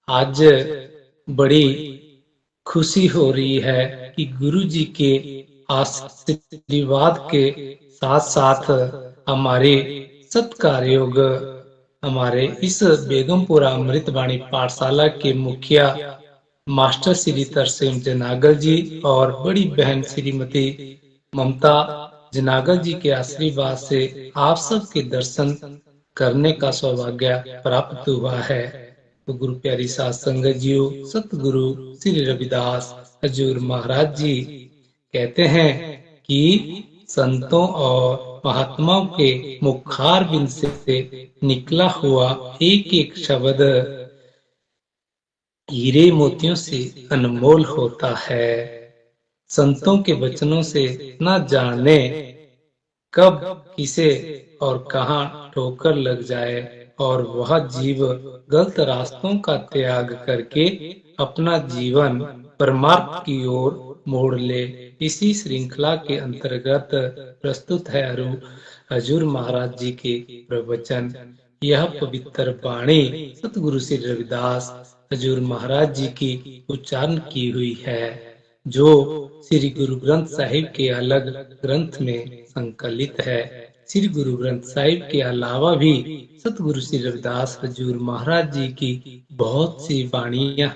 आज बड़ी खुशी हो रही है कि गुरु जी के आशीर्वाद के साथ साथ हमारे सत्कार हमारे इस बेगमपुरा अमृतवाणी पाठशाला के मुखिया मास्टर श्री तरसेम जनागर जी और बड़ी बहन श्रीमती ममता जनागर जी के आशीर्वाद से आप सबके दर्शन करने का सौभाग्य प्राप्त हुआ है। तो गुरु प्यारी साध संगत जीओ, सतगुरु श्री रविदास हजूर महाराज जी कहते हैं कि संतों और महात्माओं के मुखार बिंद से निकला हुआ एक एक शब्द हीरे मोतियों से अनमोल होता है। संतों के वचनों से न जाने कब किसे और कहाँ ठोकर लग जाए और वह जीव गलत रास्तों का त्याग करके अपना जीवन परमार्थ की ओर मोड़ ले। इसी श्रृंखला के अंतर्गत प्रस्तुत है हजूर महाराज जी के प्रवचन। यह पवित्र वाणी सतगुरु श्री रविदास हजूर महाराज जी की उच्चारण की हुई है, जो श्री गुरु ग्रंथ साहिब के अलग ग्रंथ में संकलित है। श्री गुरु ग्रंथ साहिब के अलावा भी सतगुरु श्री रविदास हजूर महाराज जी की बहुत सी वाणियां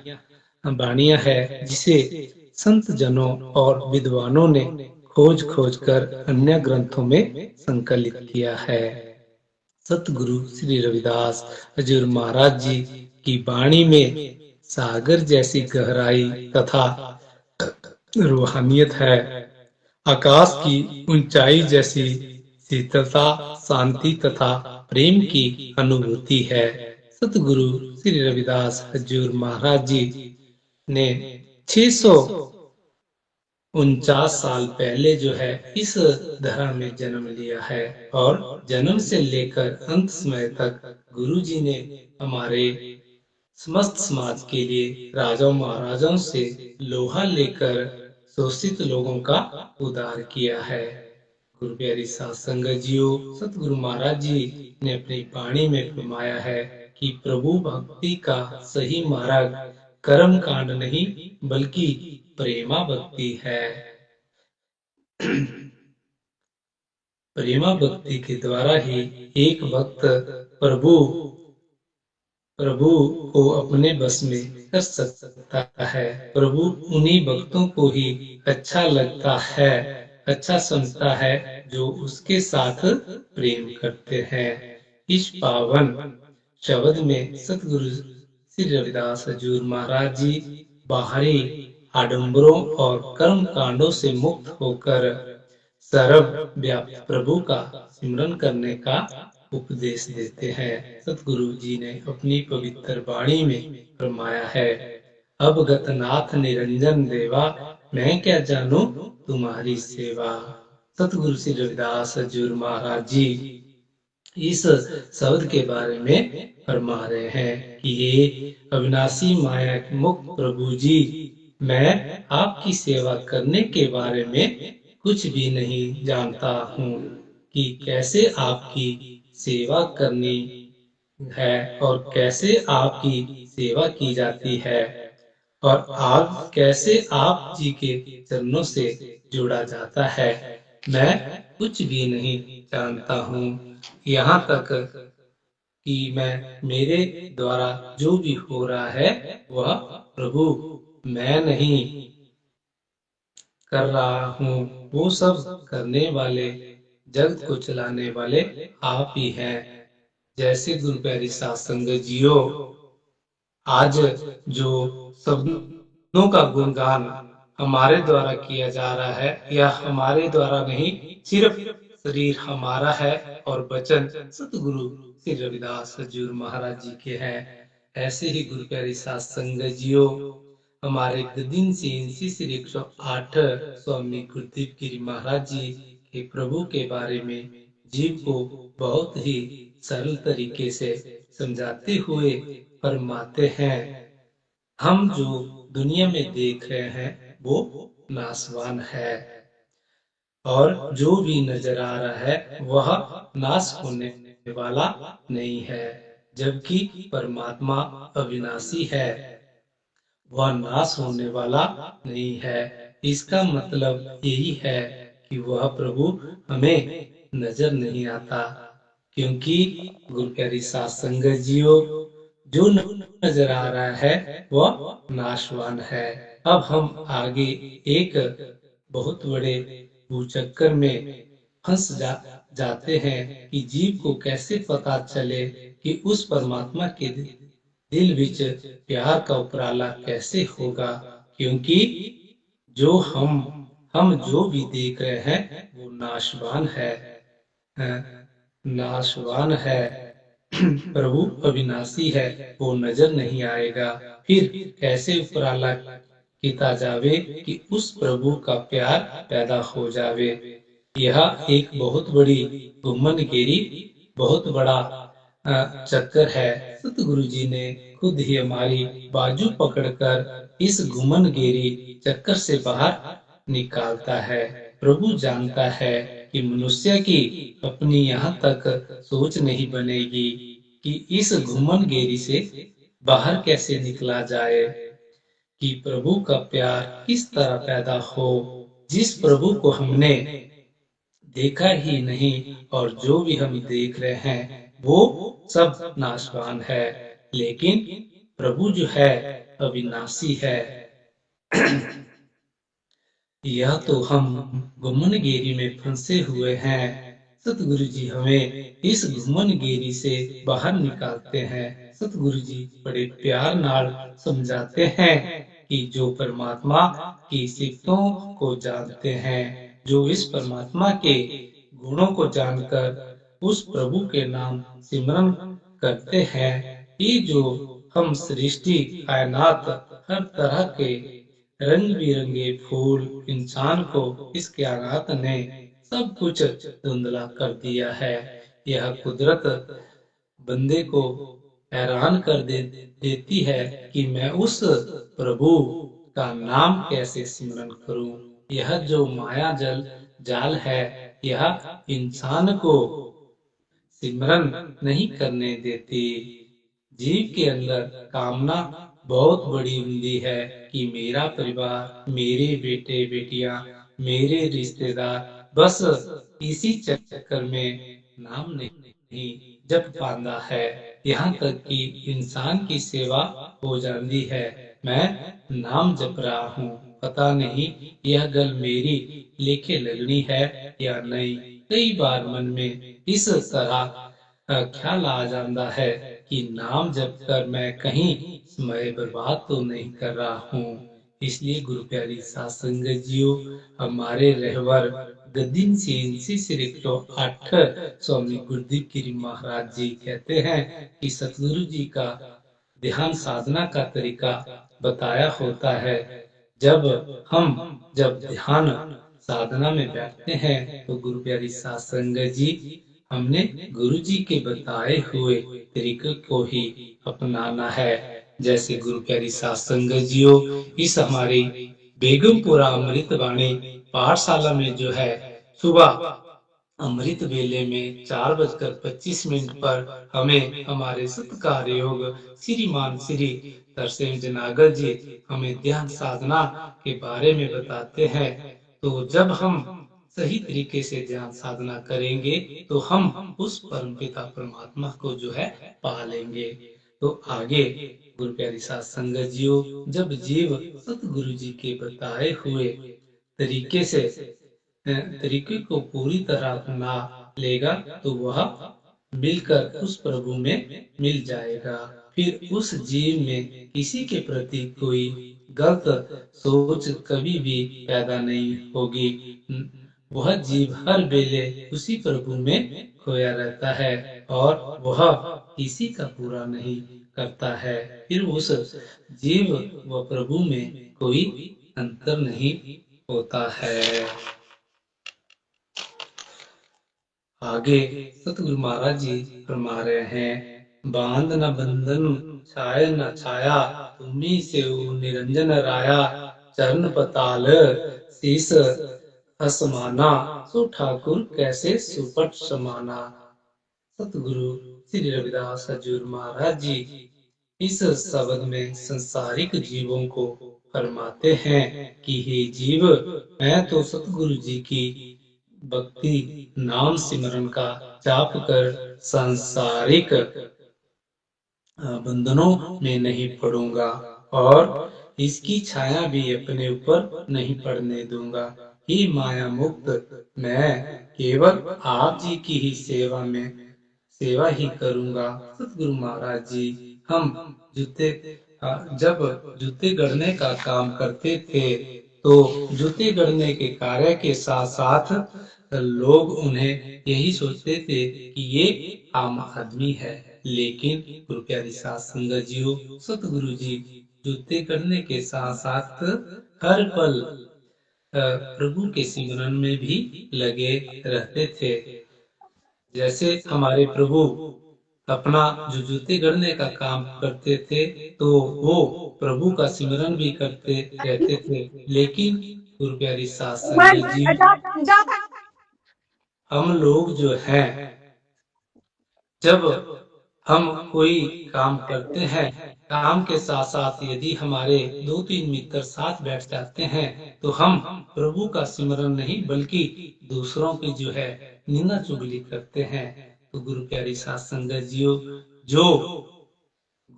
है, जिसे संत जनों और विद्वानों ने खोज खोज कर अन्य ग्रंथों में संकलित किया है। सतगुरु श्री रविदास हजूर महाराज जी की वाणी में सागर जैसी गहराई तथा रूहानियत है। आकाश की ऊंचाई जैसी शीतलता, शांति तथा प्रेम की अनुभूति है। सतगुरु श्री रविदास हजूर महाराज जी ने 649 साल पहले जो है इस धरा में जन्म लिया है और जन्म से लेकर अंत समय तक गुरु जी ने हमारे समस्त समाज के लिए राजाओं महाराजाओं से लोहा लेकर शोषित लोगों का उद्धार किया है। गुरु प्यारी साध संगत जीओ, सतगुरु महाराज जी ने अपनी वाणी में फरमाया है कि प्रभु भक्ति का सही मार्ग कर्म कांड नहीं बल्कि प्रेमा भक्ति है। प्रेमा भक्ति के द्वारा ही एक भक्त प्रभु को अपने बस में कर सकता है। प्रभु उन्हीं भक्तों को ही अच्छा लगता है, अच्छा समझता है जो उसके साथ प्रेम करते हैं। इस पावन शब्द में सतगुरु श्री रविदास हजूर महाराज जी बाहरी आडंबरों और कर्म कांडों से मुक्त होकर सर्वव्यापी प्रभु का सिमरन करने का उपदेश देते हैं। सतगुरु जी ने अपनी पवित्र वाणी में फरमाया है, अब गतनाथ निरंजन देवा, मैं क्या जानू तुम्हारी सेवा। सतगुरु श्री रविदास हजूर महाराज जी इस शब्द के बारे में फरमा रहे हैं कि ये अविनाशी माया मुक्त प्रभु जी, मैं आपकी सेवा करने के बारे में कुछ भी नहीं जानता हूँ कि कैसे आपकी सेवा करनी है और कैसे आपकी सेवा की जाती है और आप कैसे आप जी के चरणों से जुड़ा जाता है। मैं कुछ भी नहीं जानता हूँ, यहाँ तक कि मैं मेरे द्वारा जो भी हो रहा है वह प्रभु मैं नहीं कर रहा हूँ, वो सब करने वाले जगत को चलाने वाले आप ही हैं। जैसे गुरु प्यारी साध संगत जीओ, आज जो शब्दों का गुणगान हमारे द्वारा किया जा रहा है, यह हमारे द्वारा नहीं, सिर्फ शरीर हमारा है और वचन सतगुरु श्री रविदास हजूर महाराज जी के हैं। ऐसे ही गुरु प्यारी साध संगत जीओ, हमारे गदिन से श्री 108 स्वामी गुरुदेव गिरी महाराज जी के प्रभु के बारे में जीव को बहुत ही सरल तरीके से समझाते हुए फरमाते हैं, हम जो दुनिया में देख रहे हैं वो नाशवान है और जो भी नजर आ रहा है वह नाश होने वाला नहीं है। जबकि परमात्मा अविनाशी है, वह नाश होने वाला नहीं है। इसका मतलब यही है कि वह प्रभु हमें नजर नहीं आता, क्योंकि गुरु प्यारी सात संगत जियो, जो नजर आ रहा है वह नाशवान है। अब हम आगे एक बहुत बड़े भूचक्कर में फंस जाते हैं कि जीव को कैसे पता चले कि उस परमात्मा के दिल विच प्यार का उपराला कैसे होगा, क्योंकि जो हम जो भी देख रहे हैं वो नाशवान है, नाशवान है। प्रभु अविनाशी है, वो नजर नहीं आएगा। फिर कैसे उपराला किया जावे कि उस प्रभु का प्यार पैदा हो जावे। यह एक बहुत बड़ी गुम्मनगिरी, बहुत बड़ा चक्कर है। सतगुरु जी ने खुद ही हमारी बाजू पकड़कर इस गुम्मनगिरी चक्कर से बाहर निकालता है। प्रभु जानता है कि मनुष्य की अपनी यहाँ तक सोच नहीं बनेगी कि इस घुमनगिरी से बाहर कैसे निकला जाए, कि प्रभु का प्यार किस तरह पैदा हो, जिस प्रभु को हमने देखा ही नहीं और जो भी हम देख रहे हैं वो सब नाशवान है, लेकिन प्रभु जो है अविनाशी है। यह तो हम घुमनगिरी में फंसे हुए हैं। सतगुरु जी हमें इस घुमनगिरी से बाहर निकालते हैं। सतगुरु जी बड़े प्यार नाल समझाते हैं कि जो परमात्मा की सिफतों को जानते हैं, जो इस परमात्मा के गुणों को जानकर उस प्रभु के नाम सिमरन करते हैं, ये जो हम सृष्टि कायनात हर तरह के रंग बिरंगे फूल इंसान को इस कायनात ने सब कुछ धुंधला कर दिया है। यह कुदरत बंदे को हैरान कर देती है कि मैं उस प्रभु का नाम कैसे सिमरन करूं। यह जो माया जाल है, यह इंसान को सिमरन नहीं करने देती। जीव के अंदर कामना बहुत बड़ी हुंदी है कि मेरा परिवार, मेरे बेटे बेटियां, मेरे रिश्तेदार, बस इसी चक्कर में नाम नहीं जप पांदा है। यहाँ तक कि इंसान की सेवा हो जाती है। मैं नाम जप रहा हूँ, पता नहीं यह गल मेरी लेखे लगनी है या नहीं। कई बार मन में इस तरह ख्याल आ जाता है कि नाम जप कर मैं कहीं समय बर्बाद तो नहीं कर रहा हूँ। इसलिए गुरु प्यारी सात संगत जियो, हमारे रहवर गद्दीन से श्री 8 स्वामी गुरुदेव गिरी महाराज जी कहते हैं कि सतगुरु जी का ध्यान साधना का तरीका बताया होता है। जब ध्यान साधना में बैठते हैं तो गुरु प्यारी सात संगत जी, हमने गुरु जी के बताए हुए तरीके को ही अपनाना है। जैसे गुरु प्यारी सात संगत जियो, इस हमारी बेगमपुरा अमृत वाणी पाठशाला में जो है सुबह अमृत वेले में 4:25 पर हमें हमारे सत्कार योग श्रीमान श्री तरसेम जनागर जी हमें ध्यान साधना के बारे में बताते हैं। तो जब हम सही तरीके से ध्यान साधना करेंगे तो हम उस परमपिता परमात्मा को जो है पा लेंगे। तो आगे गुरु प्यारी सात संगत जियो, जब जीव सतगुरु जी के बताए हुए तरीके से तरीके को पूरी तरह अपना लेगा तो वह मिलकर उस प्रभु में मिल जाएगा। फिर उस जीव में किसी के प्रति कोई गलत सोच कभी भी पैदा नहीं होगी। वह जीव हर वेले उसी प्रभु में खोया रहता है और वह किसी का बुरा नहीं करता है। फिर उस जीव व प्रभु में कोई अंतर नहीं होता है। आगे सतगुरु महाराज जी फरमा रहे हैं, बांध न बंधन छाय न छाया, तुम्ही से निरंजन राया, चरण पताल शीस असमाना, सो ठाकुर कैसे सुपट समाना। सतगुरु श्री रविदास हजूर महाराज जी इस शब्द में संसारिक जीवों को फरमाते हैं कि हे जीव, मैं तो सतगुरु जी की भक्ति नाम सिमरन का जाप कर सांसारिक बंधनों में नहीं पड़ूंगा और इसकी छाया भी अपने ऊपर नहीं पड़ने दूंगा। ही माया मुक्त मैं केवल आप जी की ही सेवा ही करूंगा। सतगुरु महाराज जी हम जूते जब जूते गढ़ने का काम करते थे तो जूते गढ़ने के कार्य के साथ साथ लोग उन्हें यही सोचते थे कि ये आम आदमी है, लेकिन गुरु प्यारी सात संगत जीओ, सतगुरु जी जूते गढ़ने के साथ साथ हर पल प्रभु के सिमरन में भी लगे रहते थे। जैसे हमारे प्रभु अपना जो जूते गढ़ने का काम करते थे तो वो प्रभु का सिमरन भी करते रहते थे, लेकिन गुरु प्यारी सात संगत जी हम लोग जो हैं जब हम कोई काम करते हैं, काम के साथ साथ यदि हमारे 2-3 मित्र साथ बैठ जाते हैं तो हम प्रभु का सिमरन नहीं बल्कि दूसरों की जो है निंदा चुगली करते हैं। तो गुरु प्यारी सात संगत जीओ, जो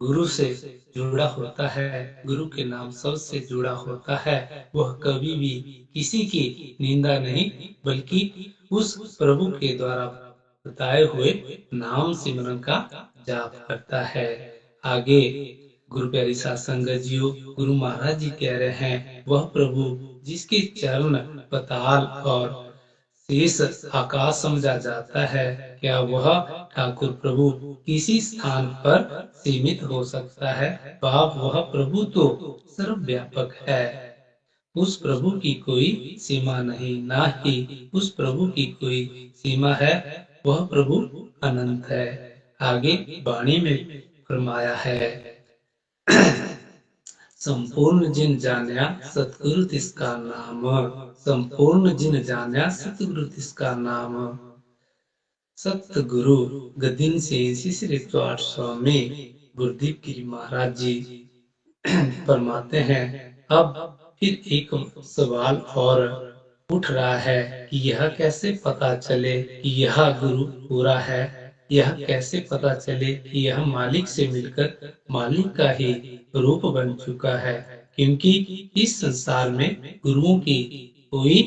गुरु से जुड़ा होता है, गुरु के नाम सब से जुड़ा होता है, वह कभी भी किसी की निंदा नहीं बल्कि उस प्रभु के द्वारा बताए हुए नाम सिमरन का जाप करता है। आगे गुरु प्यारी सात संगत जीओ, गुरु महाराज जी कह रहे हैं, वह प्रभु जिसके चरण पताल और शीश आकाश समझा जाता है, क्या वह ठाकुर प्रभु किसी स्थान पर सीमित हो सकता है? बाप, वह प्रभु तो सर्वव्यापक है। उस प्रभु की कोई सीमा नहीं, ना ही उस प्रभु की कोई सीमा है। वह प्रभु अनंत है। आगे वाणी में फरमाया है, संपूर्ण जिन जान्या सतगुरु तिसका नाम, संपूर्ण जिन जान्या सतगुरु तिसका नाम। सतगुरु गदिन से श्री 108 स्वामी गुरुदीप गिरी महाराज जी फरमाते हैं, अब फिर एक सवाल और उठ रहा है कि यह कैसे पता चले कि यह गुरु पूरा है, यह कैसे पता चले कि यह मालिक से मिलकर मालिक का ही रूप बन चुका है, क्योंकि इस संसार में गुरुओं की कोई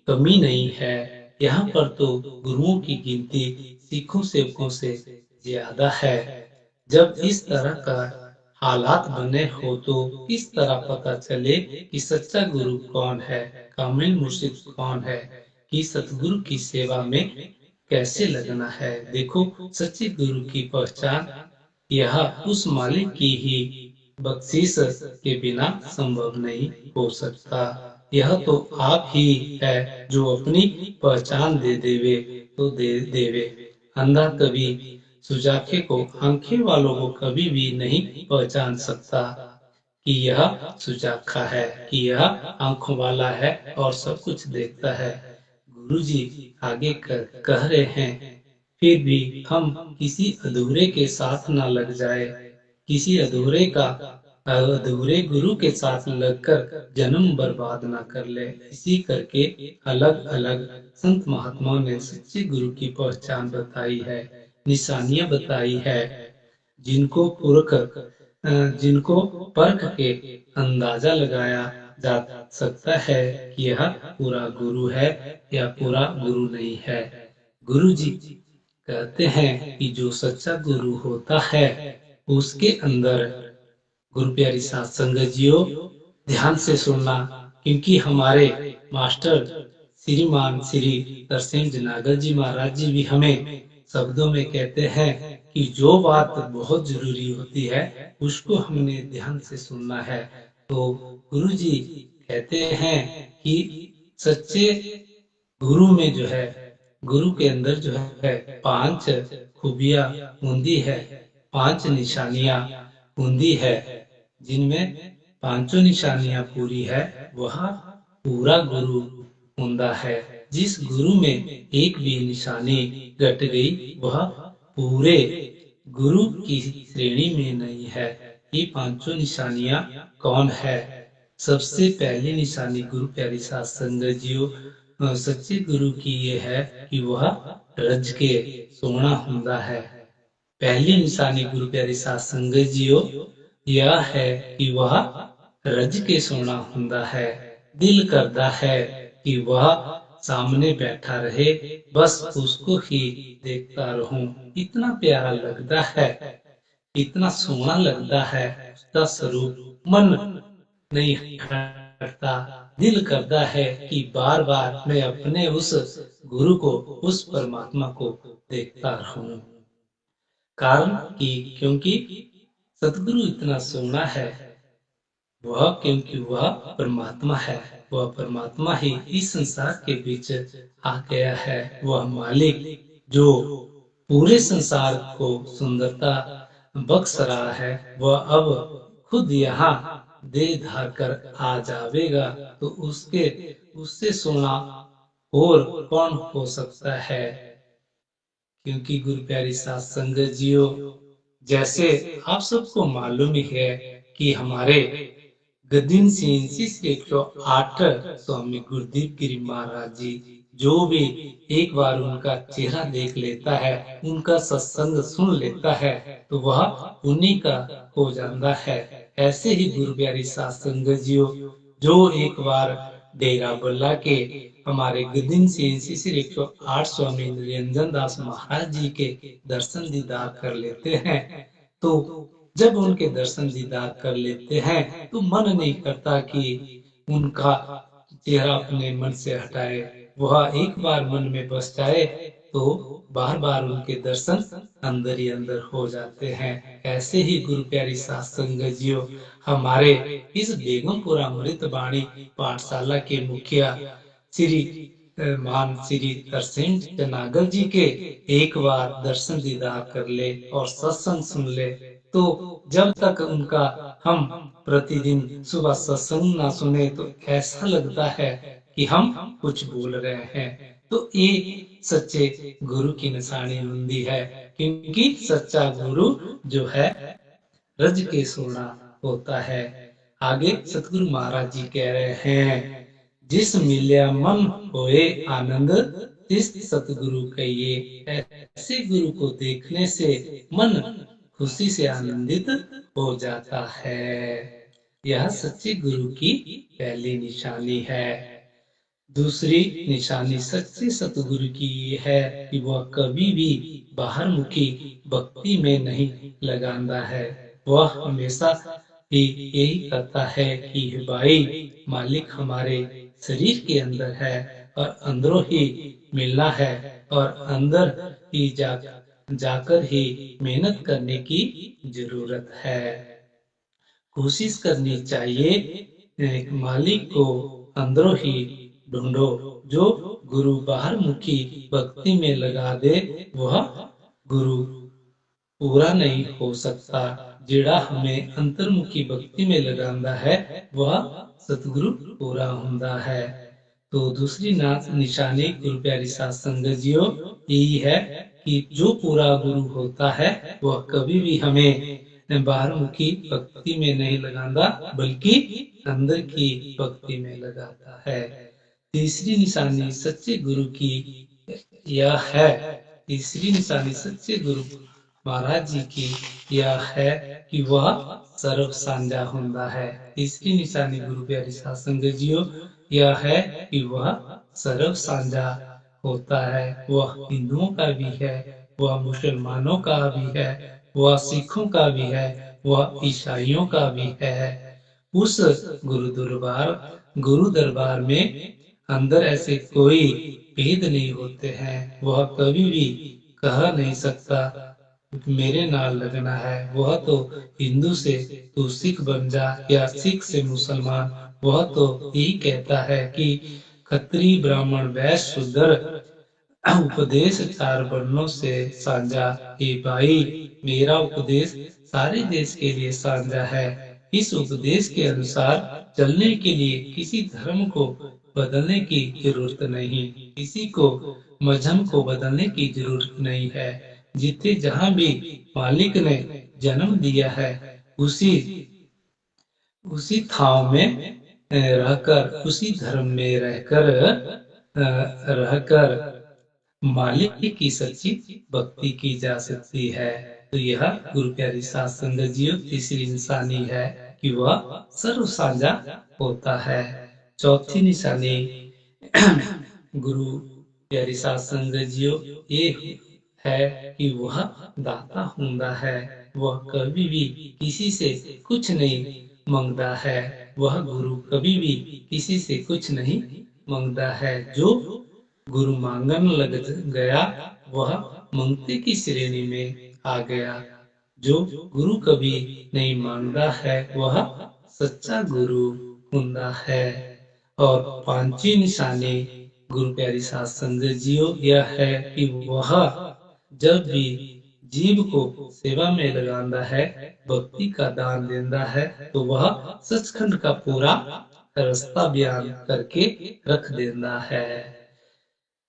कमी नहीं है। यहाँ पर तो गुरुओं की गिनती सिखों सेवकों से ज्यादा है। जब इस तरह का हालात बने हो तो किस तरह पता चले कि सच्चा गुरु कौन है, कामिल मुर्शिद कौन है, कि सतगुरु की सेवा में कैसे लगना है। देखो, सच्चे गुरु की पहचान यह उस मालिक की ही बख्शीश के बिना संभव नहीं हो सकता। यह तो आप ही है जो अपनी पहचान दे देवे तो दे देवे। अंधा कभी सुजाखे को, आंखें वालों को कभी भी नहीं पहचान सकता कि यह सुजाखा है, कि यह आंखों वाला है और सब कुछ देखता है। गुरुजी आगे कह रहे हैं, फिर भी हम किसी अधूरे के साथ न लग जाए, किसी अधूरे गुरु के साथ लगकर जन्म बर्बाद न कर ले। इसी करके अलग अलग संत महात्माओं ने सच्चे गुरु की पहचान बताई है, निशानियां बताई है, जिनको परख के अंदाजा लगाया जा सकता है कि यह पूरा गुरु है या पूरा गुरु नहीं है। गुरु जी कहते हैं कि जो सच्चा गुरु होता है उसके अंदर, गुरु प्यारी सात संगत जीओ ध्यान से सुनना, क्योंकि हमारे मास्टर श्रीमान श्री तरसेम जनागर जी महाराज जी भी हमें शब्दों में कहते हैं कि जो बात बहुत जरूरी होती है उसको हमने ध्यान से सुनना है। तो गुरु जी कहते हैं कि सच्चे गुरु में जो है, गुरु के अंदर जो है 5 खूबियां होती है, 5 निशानियां होती है, जिनमें पांचों निशानियां पूरी है वह पूरा गुरु होता है। जिस गुरु में एक भी निशानी घट गई वह पूरे गुरु की श्रेणी में नहीं है। ये पांचों निशानियां कौन है? सबसे पहली निशानी गुरु प्यारी साध संगत जियो सच्चे गुरु की ये है कि वह रज के सोना हुंदा है। पहली निशानी गुरु प्यारी साध संगत जियो यह है कि वह रज के सोना हुंदा है। दिल करदा है कि वह सामने बैठा रहे, बस उसको ही देखता रहूं। इतना प्यारा लगता है, इतना सोना लगता है उसका स्वरूप, मन नहीं हटता। दिल करता है कि बार बार मैं अपने उस गुरु को, उस परमात्मा को देखता रहूं। कारण कि क्योंकि सतगुरु इतना सोना है, वह क्योंकि वह परमात्मा है। वह परमात्मा ही इस संसार के बीच आ गया है। वह मालिक जो पूरे संसार को सुंदरता बख्श रहा है, वह अब खुद यहाँ देह धार कर आ जावेगा, तो उससे सोना और कौन हो सकता है? क्योंकि गुरु प्यारी साध संगत जियो, जैसे आप सबको मालूम ही है कि हमारे गद्दीन सीएनसी से 108 स्वामी गुरुदेव गिरी महाराज जी, जो भी एक बार उनका चेहरा देख लेता है, उनका सत्संग सुन लेता है, तो वह उन्हीं का हो जाता है। ऐसे ही गुरु प्यारी साध संगत जियो, जो एक बार डेरा बल्ला के हमारे गद्दीन सीएनसी से 108 स्वामी निरंजन दास महाराज जी के दर्शन दीदार कर लेते हैं, तो जब उनके दर्शन दीदार कर लेते हैं तो मन नहीं करता कि उनका चेहरा अपने मन से हटाए। वह एक बार मन में बस जाए तो बार बार उनके दर्शन अंदर ही अंदर हो जाते हैं। ऐसे ही गुरु प्यारी साध संगत जियो, हमारे इस बेगमपुरा अमृत बाणी पाठशाला के मुखिया श्री महान श्री तरसेन नागर जी के एक बार दर्शन दीदार कर ले और सत्संग सुन ले, तो जब तक उनका हम प्रतिदिन सुबह सत्संग ना सुने तो ऐसा लगता है कि हम कुछ भूल रहे हैं। तो ये सच्चे गुरु की निशानी होती है, क्योंकि सच्चा गुरु जो है रज के सोना होता है। आगे सतगुरु महाराज जी कह रहे हैं, जिस मिल्या मन होए आनंद तिस सतगुरु कहिए। ऐसे गुरु को देखने से मन खुशी से आनंदित हो जाता है। यह सच्चे गुरु की पहली निशानी है। दूसरी निशानी सच्चे सतगुरु की ये है कि वह कभी भी बाहर मुखी भक्ति में नहीं लगाता है। वह हमेशा ही यही कहता है कि भाई मालिक हमारे शरीर के अंदर है और अंदरों ही मिलना है और अंदर ही जाकर ही मेहनत करने की जरूरत है। कोशिश करनी चाहिए मालिक को अंदरों ही ढूंढो। जो गुरु बाहर मुखी भक्ति में लगा दे वह गुरु पूरा नहीं हो सकता। जेड़ा हमें अंतर्मुखी भक्ति में लगाता है वह सतगुरु पूरा होता है। तो दूसरी निशानी गुरु प्यारी साध संगत जियो यही है कि जो पूरा गुरु होता है वह कभी भी हमें बाहरमुखी भक्ति में नहीं लगाता, बल्कि अंदर की भक्ति में लगाता है। तीसरी निशानी सच्चे गुरु की यह है, तीसरी निशानी सच्चे गुरु महाराज जी की यह है कि वह सर्व साझा होता है। तीसरी निशानी गुरु प्यारी साध संगत जियो यह है कि वह सर्व साझा होता है। वह हिंदुओं का भी है, वह मुसलमानों का भी है, वह सिखों का भी है, वह ईसाइयों का भी है। उस गुरु दरबार में अंदर ऐसे कोई भेद नहीं होते हैं। वह कभी भी कह नहीं सकता मेरे नाल लगना है, वह तो हिंदू से तू सिख बन जा या सिख से मुसलमान। वह तो यही कहता है कि खत्री ब्राह्मण वैश्य शूद्र उपदेश चार वर्णों से साझा। हे भाई मेरा उपदेश सारे देश के लिए साझा है। इस उपदेश के अनुसार चलने के लिए किसी धर्म को बदलने की जरूरत नहीं, किसी को मजहब को बदलने की जरूरत नहीं है। जिसे जहाँ भी मालिक ने जन्म दिया है उसी उसी ठाव में रहकर, उसी धर्म में रहकर मालिक की सच्ची भक्ति की जा सकती है। तो यह गुरु प्यारी साध संगत जी तीसरी निशानी है कि वह सर्व साझा होता है। चौथी निशानी गुरु प्यारी साध संगत जी ये है कि वह दाता हुंदा है। वह कभी भी किसी से कुछ नहीं मांगता है। वह गुरु कभी भी किसी से कुछ नहीं मांगता है। जो गुरु मांगन लग गया वह मांगते की श्रेणी में आ गया। जो गुरु कभी नहीं मांगता है वह सच्चा गुरु हुंदा है। और पांचवी निशानी गुरु प्यारी साध संगत जियो यह है कि वह जब भी जीव को सेवा में लगाता है, भक्ति का दान देता है, तो वह सचखंड का पूरा रास्ता बयान करके रख देता है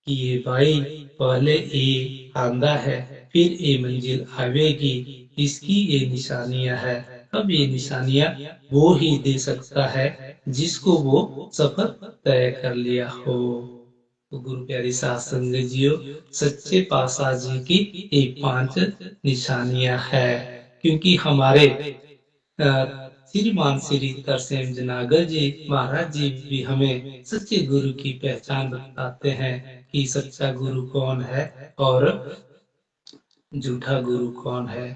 कि ये भाई पहले ये आंदा है, फिर ये मंजिल आवेगी। इसकी ये निशानियां है। अब ये निशानियां वो ही दे सकता है जिसको वो सफर तय कर लिया हो। तो गुरु प्यारी साध संगत जियो सच्चे पातशाह जी की ये 5 निशानियां है। क्योंकि हमारे श्रीमान श्री तरसेम जनागर जी महाराज जी भी हमें सच्चे गुरु की पहचान बताते हैं कि सच्चा गुरु कौन है और झूठा गुरु कौन है।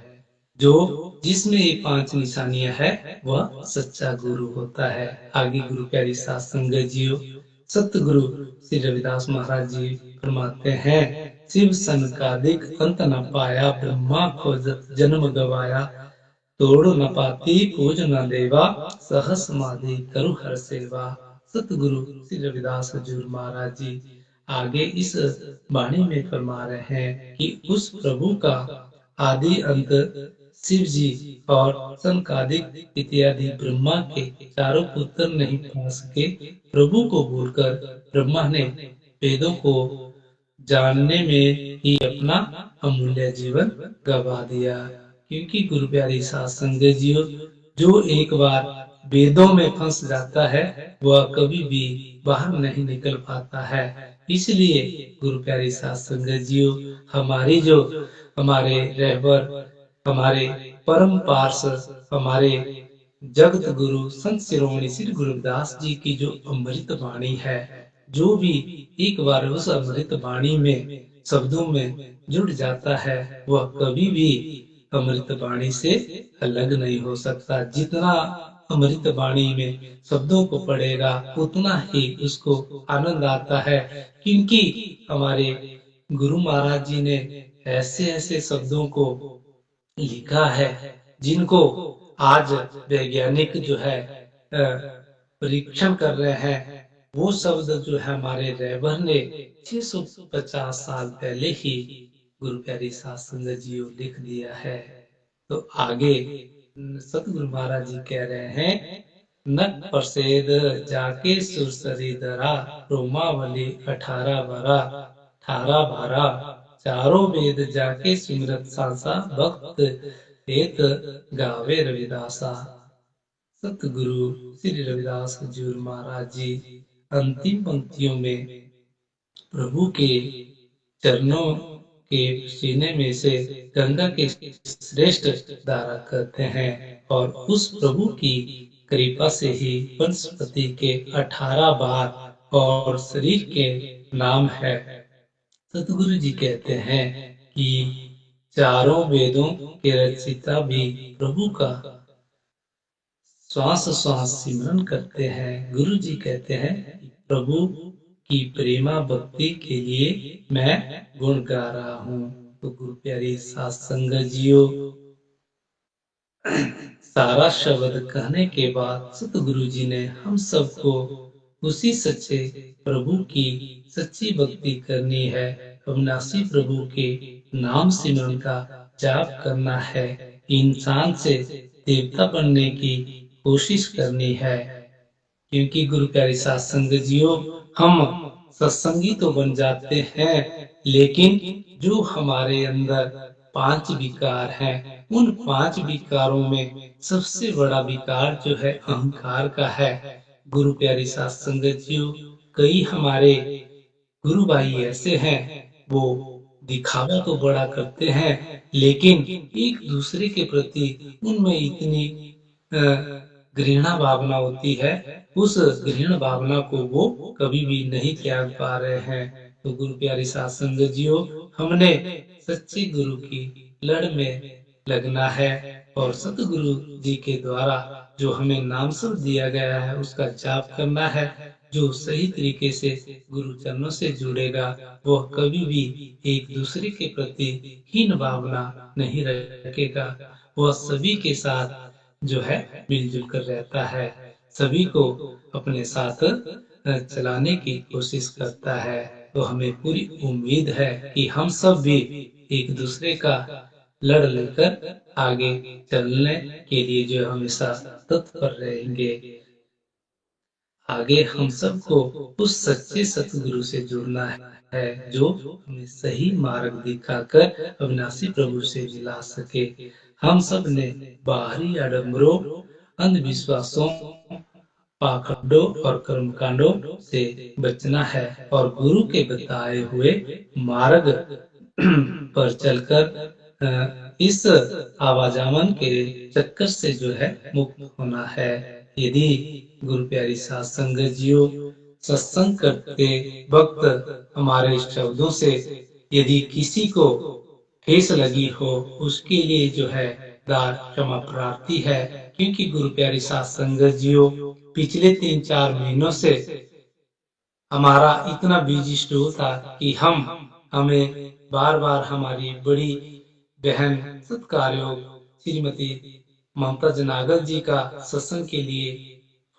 जो जिसमें ये 5 निशानियां है वह सच्चा गुरु होता है। आगे गुरु प्यारी साध संगत जियो सतगुरु श्री रविदास महाराज जी फरमाते हैं, शिव सनकादिक अंत न पाया, ब्रह्मा खोजत जन्म गवाया, तोड़ न पाती पूज न देवा, सह समाधि करु हर सेवा। सतगुरु श्री रविदास हजूर महाराज जी आगे इस वाणी में फरमा रहे हैं कि उस प्रभु का आदि अंत शिव जी और सनकादिक इत्यादि ब्रह्मा के चारों पुत्र नहीं पा सके। प्रभु को भूलकर ब्रह्मा ने वेदों को जानने में ही अपना अमूल्य जीवन गवा दिया। क्योंकि गुरु प्यारी साध संगत जी जो एक बार वेदों में फंस जाता है वह कभी भी बाहर नहीं निकल पाता है। इसलिए गुरु प्यारी साध संगत जी हमारी जो हमारे रहबर, हमारे परम पार्ष, हमारे जगत गुरु संत शिरोमणि श्री गुरुदास जी की जो अमृत वाणी है, जो भी एक बार उस अमृत वाणी में शब्दों में जुड़ जाता है वह कभी भी अमृत वाणी से अलग नहीं हो सकता। जितना अमृत वाणी में शब्दों को पढ़ेगा उतना ही उसको आनंद आता है। क्योंकि हमारे गुरु महाराज जी ने ऐसे ऐसे शब्दों को लिखा है जिनको आज वैज्ञानिक जो है परीक्षण कर रहे हैं। वो शब्द जो है हमारे रहबर ने 650 साल पहले ही गुरु प्यारी साध संगत जी लिख दिया है। तो आगे सतगुरु महाराज जी कह रहे हैं, नक प्रसेद जाके सुरसरी दरा, रोमावली 18 बरा 18 भरा, चारों वेद जाके सिमरत सांसा, भक्त एक गावे रविदासा। सतगुरु श्री रविदास हजूर महाराज जी अंतिम पंक्तियों में प्रभु के चरणों के सीने में से गंगा के श्रेष्ठ धारा करते हैं और उस प्रभु की कृपा से ही वनस्पति के 18 बार और शरीर के नाम है। सतगुरु जी कहते हैं कि चारों वेदों के रचयिता भी प्रभु का श्वास श्वास सिमरन करते हैं। गुरु जी कहते हैं प्रभु की प्रेमा भक्ति के लिए मैं गुण गा रहा हूँ। तो गुरु प्यारी साध संगत जियो सारा शब्द कहने के बाद सतगुरु जी ने हम सबको उसी सच्चे प्रभु की सच्ची भक्ति करनी है। अविनाशी प्रभु के नाम सिमरन का जाप करना है। इंसान से देवता बनने की कोशिश करनी है। क्योंकि गुरु प्यारी साध संगत जियो हम सत्संगी तो बन जाते हैं, लेकिन जो हमारे अंदर 5 विकार हैं। उन 5 विकारों में सबसे बड़ा विकार जो है अहंकार का है। गुरु प्यारी साध संगत जी, कई हमारे गुरु भाई ऐसे हैं, वो दिखावा तो बड़ा करते हैं, लेकिन एक दूसरे के प्रति उनमें इतनी घृणा भावना होती है, उस घृणा भावना को वो कभी भी नहीं त्याग पा रहे हैं। तो गुरु प्यारी साध संगत जियो, हमने सच्चे गुरु की लड़ में लगना है और सतगुरु जी के द्वारा जो हमें नाम शब्द दिया गया है उसका जाप करना है। जो सही तरीके से गुरु चरणों से जुड़ेगा वह कभी भी एक दूसरे के प्रति हीन भावना नहीं रखेगा। वह सभी के साथ जो है मिलजुल कर रहता है, सभी को अपने साथ चलाने की कोशिश करता है। तो हमें पूरी उम्मीद है कि हम सब भी एक दूसरे का लड़ लेकर आगे चलने के लिए जो हमेशा तत्पर रहेंगे। आगे हम सबको उस सच्चे सतगुरु से जुड़ना है जो हमें सही मार्ग दिखाकर अविनाशी प्रभु से मिला सके। हम सब ने बाहरी आडंबरों, अंधविश्वासों, पाखंडों और कर्मकांडों से बचना है और गुरु के बताए हुए मार्ग पर चलकर इस आवागमन के चक्कर से जो है मुक्त होना है। यदि गुरु प्यारी साध संगत जियो, सत्संग करते वक्त हमारे शब्दों से यदि किसी को ठेस लगी हो, उसके लिए जो है क्षमा प्रार्थी है, क्योंकि गुरु प्यारी साध संगत जियो पिछले 3-4 महीनों से हमारा इतना बिजी शेड्यूल था कि हमें बार बार हमारी बड़ी बहन सत्कार्योग श्रीमती ममता जनागल जी का सत्संग के लिए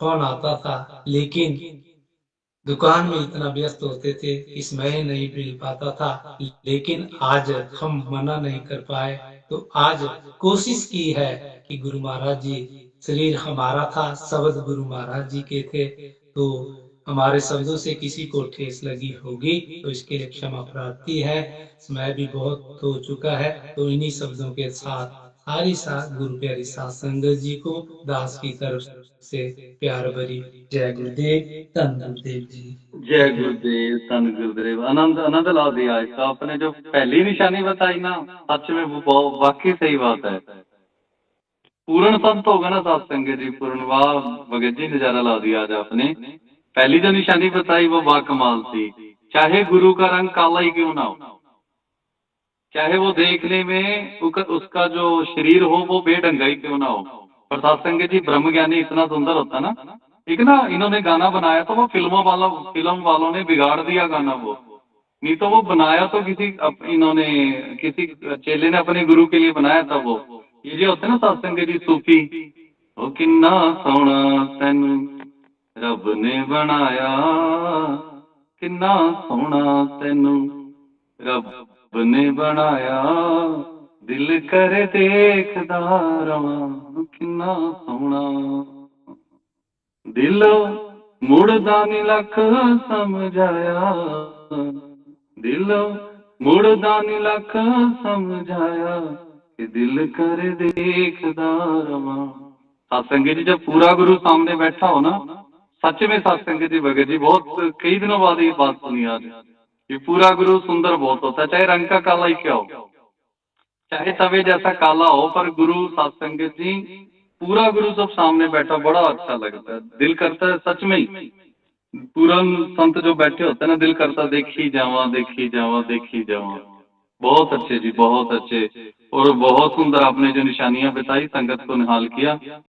फोन आता था, लेकिन दुकान में इतना व्यस्त होते थे इसमें नहीं मिल पाता था। लेकिन आज हम मना नहीं कर पाए, तो आज कोशिश की है कि गुरु महाराज जी, शरीर हमारा था, शब्द गुरु महाराज जी के थे, तो हमारे शब्दों से किसी को ठेस लगी होगी तो इसके लिए क्षमा प्रार्थी है। समय भी बहुत हो चुका है, तो इन्हीं शब्दों के साथ सारी साथ गुरु प्यारी साध संगत जी को दास की तरफ से प्यार भरी जय गुरुदेव, धन गुरुदेव जी। जय गुरुदेव, धन गुरुदेव। आनंद आनंद ला दिया इसका। आपने जो पहली निशानी बताई ना, सच में वो बहुत वाकई सही बात है। पूर्ण संत होगा ना सात संगत जी, पूर्ण। वाह भगत जी, नजारा ला दिया आज आपने। पहली जो निशानी बताई वो वाह कमाल थी। चाहे गुरु का रंग काला ही क्यों ना हो, चाहे वो देखने में उसका जो शरीर हो वो बेढंगा ही क्यों ना हो, पर सात संगत जी ब्रह्म ज्ञानी इतना सुंदर होता ना। एक ना इन्होंने गाना बनाया तो वो फिल्म वालों ने बिगाड़ दिया गाना। वो नहीं तो वो बनाया तो इन्होंने किसी चेले ने अपने गुरु के लिए बनाया था। वो ये जो होते ना सात संगत जी सूफी, वो किन्ना सोना तैनू रब ने बनाया, किन्ना सोना तैनू रब ने बनाया, दिल कर देखदा रवां किन्ना सोना। दिल मुड़दा नी लख समझाया, दिल मुड़दा नी लख समझाया, कि दिल कर देखदा रवां। सत्संग जी जब पूरा गुरु सामने बैठा हो ना, सच में सत्संग जी भगत जी बहुत कई दिनों बाद ये बात सुनी आज। ये पूरा गुरु सुंदर बहुत होता है, चाहे रंग का काला ही क्या हो, चाहे तवे जैसा काला हो, पर गुरु सत्संग जी पूरा गुरु सब सामने बैठा बड़ा अच्छा लगता है। दिल करता है सच में ही, पूरा संत जो बैठे होते हैं ना, दिल करता देखी जावा देखी जावा देखी जावा। बहुत अच्छे जी, बहुत अच्छे। और बहुत सुंदर आपने जो निशानियां बताई, संगत को निहाल किया।